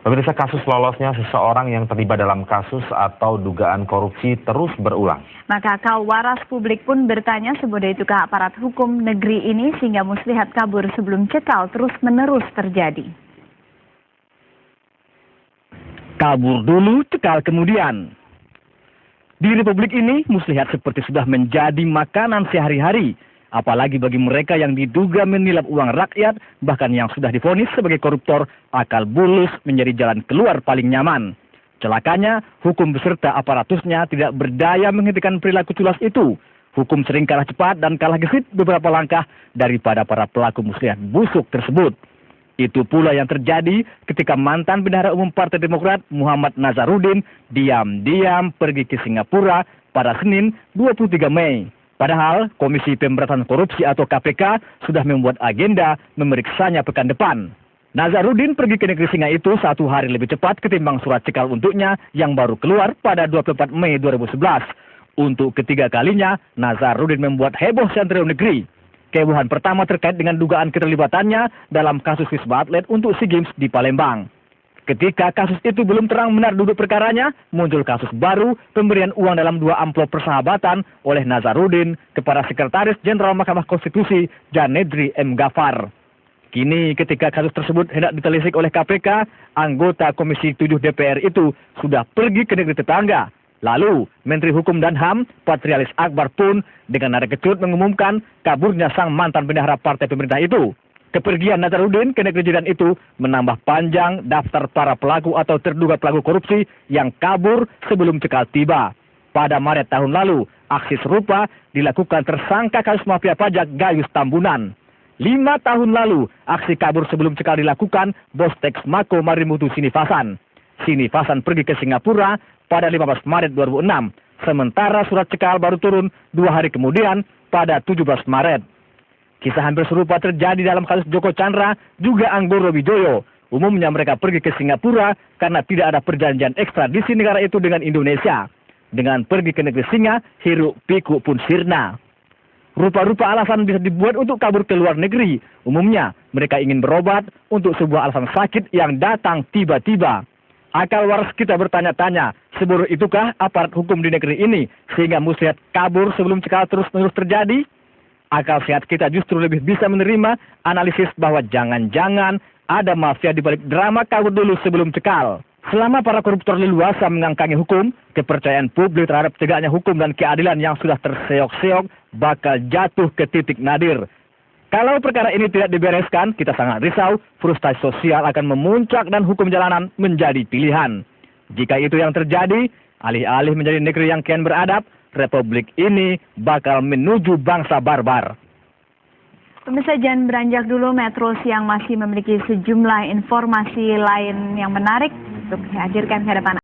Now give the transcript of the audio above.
Pemirsa, kasus lolosnya seseorang yang terlibat dalam kasus atau dugaan korupsi terus berulang. Maka waras publik pun bertanya sebodoh itukah aparat hukum negeri ini sehingga muslihat kabur sebelum cekal terus-menerus terjadi. Kabur dulu, cekal kemudian. Di republik ini, muslihat seperti sudah menjadi makanan sehari-hari. Apalagi bagi mereka yang diduga menilap uang rakyat, bahkan yang sudah divonis sebagai koruptor, akal bulus menjadi jalan keluar paling nyaman. Celakanya, hukum beserta aparatusnya tidak berdaya menghentikan perilaku culas itu. Hukum sering kalah cepat dan kalah gesit beberapa langkah daripada para pelaku muslihat busuk tersebut. Itu pula yang terjadi ketika mantan Bendahara Umum Partai Demokrat Muhammad Nazarudin diam-diam pergi ke Singapura pada Senin 23 Mei. Padahal Komisi Pemberantasan Korupsi atau KPK sudah membuat agenda memeriksanya pekan depan. Nazarudin pergi ke negeri Singa itu 1 hari lebih cepat ketimbang surat cekal untuknya yang baru keluar pada 24 Mei 2011. Untuk ketiga kalinya, Nazarudin membuat heboh santri negeri. Kehebohan pertama terkait dengan dugaan keterlibatannya dalam kasus Wisma Atlet untuk SEA Games di Palembang. Ketika kasus itu belum terang benar duduk perkaranya, muncul kasus baru pemberian uang dalam 2 amplop persahabatan oleh Nazarudin kepada Sekretaris Jenderal Mahkamah Konstitusi Janedri M. Ghaffar. Kini ketika kasus tersebut hendak ditelisik oleh KPK, anggota Komisi 7 DPR itu sudah pergi ke negeri tetangga. Lalu, Menteri Hukum dan HAM, Patrialis Akbar pun dengan nada kecut mengumumkan kaburnya sang mantan bendahara partai pemerintah itu. Kepergian Nazarudin ke negeri jiran itu menambah panjang daftar para pelaku atau terduga pelaku korupsi yang kabur sebelum cekal tiba. Pada Maret tahun lalu, aksi serupa dilakukan tersangka kasus mafia pajak Gayus Tambunan. 5 tahun lalu, aksi kabur sebelum cekal dilakukan bos Texmaco Marimutu Sinivasan. Sinivasan pergi ke Singapura pada 15 Maret 2006, sementara surat cekal baru turun 2 hari kemudian pada 17 Maret. Kisah hampir serupa terjadi dalam kasus Joko Chandra juga Anggoro Wijoyo. Umumnya mereka pergi ke Singapura karena tidak ada perjanjian ekstradisi negara itu dengan Indonesia. Dengan pergi ke negeri Singa, hiruk pikuk pun sirna. Rupa-rupa alasan bisa dibuat untuk kabur ke luar negeri. Umumnya mereka ingin berobat untuk sebuah alasan sakit yang datang tiba-tiba. Akal waras kita bertanya-tanya, sebodoh itukah aparat hukum di negeri ini sehingga muslihat kabur sebelum cekal terus-menerus terjadi? Akal sehat kita justru lebih bisa menerima analisis bahwa jangan-jangan ada mafia di balik drama kabur dulu sebelum cekal. Selama para koruptor leluasa mengangkangi hukum, kepercayaan publik terhadap tegaknya hukum dan keadilan yang sudah terseok-seok bakal jatuh ke titik nadir. Kalau perkara ini tidak dibereskan, kita sangat risau, frustasi sosial akan memuncak dan hukum jalanan menjadi pilihan. Jika itu yang terjadi, alih-alih menjadi negeri yang kian beradab, republik ini bakal menuju bangsa barbar. Pemirsa, jangan beranjak dulu. Metro Siang masih memiliki sejumlah informasi lain yang menarik untuk dihadirkan ke depan.